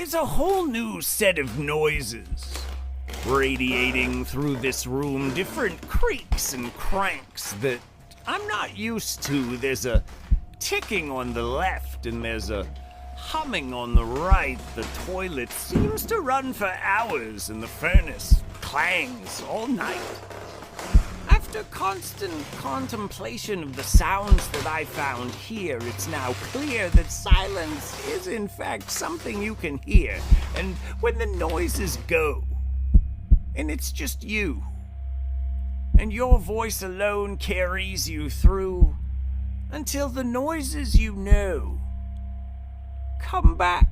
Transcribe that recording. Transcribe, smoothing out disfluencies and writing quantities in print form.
There's a whole new set of noises radiating through this room, different creaks and cranks that I'm not used to. There's a ticking on the left and there's a humming on the right. The toilet seems to run for hours and the furnace clangs all night. After constant contemplation of the sounds that I found here, it's now clear that silence is in fact something you can hear. And when the noises go, and it's just you, and your voice alone carries you through until the noises you know come back.